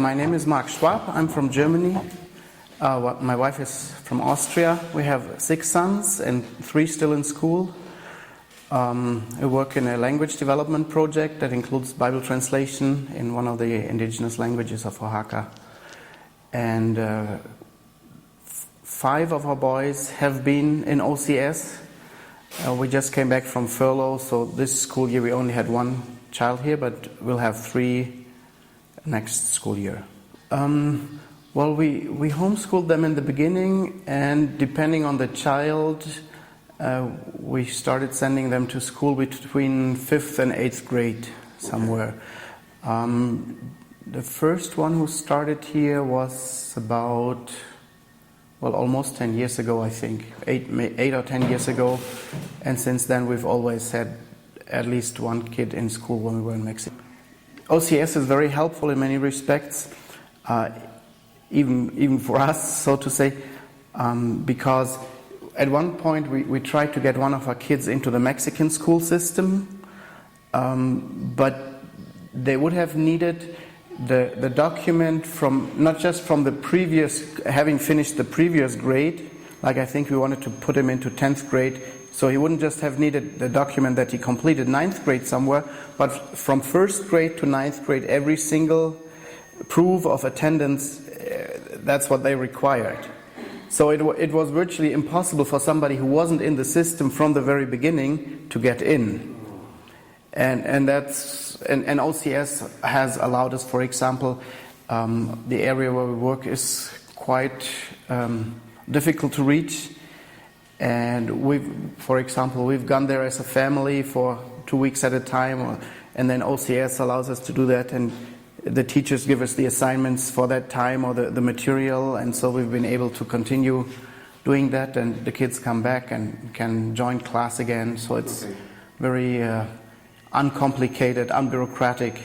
My name is Mark Schwab. I'm from Germany. My wife is from Austria. We have 6 sons and 3 still in school. I work in a language development project that includes Bible translation in one of the indigenous languages of Oaxaca. And 5 of our boys have been in OCS. We just came back from furlough, so this school year we only had 1 child here, but we'll have 3 next school year. Well, we homeschooled them in the beginning, and depending on the child, we started sending them to school between 5th and 8th grade somewhere. The first one who started here was about, well, almost 10 years ago, I think, 8 or 10 years ago, and since then we've always had at least 1 kid in school when we were in Mexico. OCS is very helpful in many respects, even for us, so to say, because at one point we tried to get one of our kids into the Mexican school system, but they would have needed the document from, not just from the previous, having finished the previous grade, like I think we wanted to put him into 10th grade, so he wouldn't just have needed the document that he completed 9th grade somewhere, but from 1st grade to 9th grade, every single proof of attendance, that's what they required. So it was virtually impossible for somebody who wasn't in the system from the very beginning to get in. And OCS has allowed us, for example, the area where we work is quite difficult to reach. And we've gone there as a family for 2 weeks at a time, and then OCS allows us to do that, and the teachers give us the assignments for that time or the material, and so we've been able to continue doing that, and the kids come back and can join class again, so it's very uncomplicated, unbureaucratic,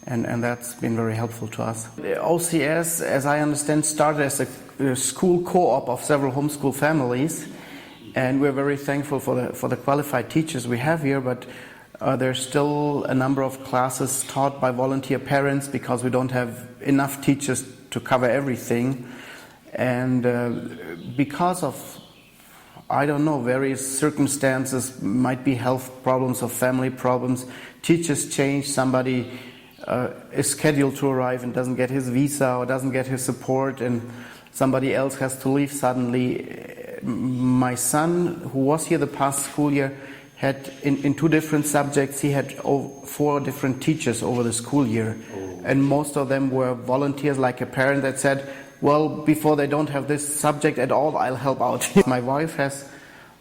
and that's been very helpful to us. The OCS, as I understand, started as a school co-op of several homeschool families, and we're very thankful for the qualified teachers we have here, but there's still a number of classes taught by volunteer parents because we don't have enough teachers to cover everything. And because of, I don't know, various circumstances, might be health problems or family problems, teachers change, somebody is scheduled to arrive and doesn't get his visa or doesn't get his support, and somebody else has to leave suddenly. My son, who was here the past school year, had in 2 different subjects, he had 4 different teachers over the school year. And most of them were volunteers, like a parent that said, well, before they don't have this subject at all, I'll help out. My wife has,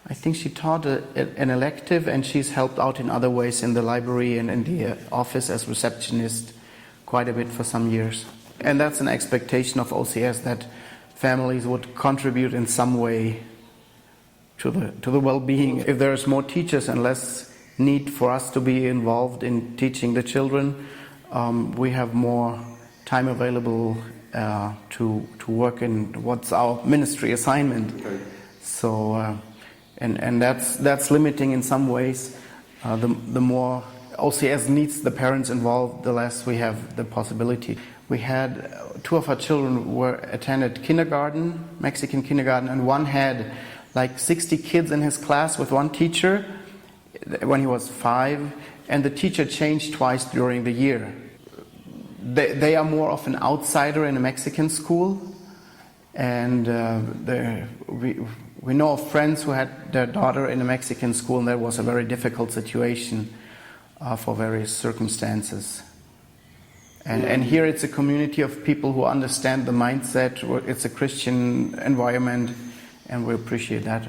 I think she taught an elective, and she's helped out in other ways in the library and in the office as receptionist quite a bit for some years. And that's an expectation of OCS, that families would contribute in some way to the well-being. If there's more teachers and less need for us to be involved in teaching the children, we have more time available to work in what's our ministry assignment. Okay. So, and that's limiting in some ways. The more OCS needs the parents involved, the less we have the possibility. We had 2 of our children attended kindergarten, Mexican kindergarten, and one had like 60 kids in his class with 1 teacher when he was 5, and the teacher changed twice during the year. They are more of an outsider in a Mexican school, and we know of friends who had their daughter in a Mexican school, and that was a very difficult situation for various circumstances. And here it's a community of people who understand the mindset. It's a Christian environment, and we appreciate that.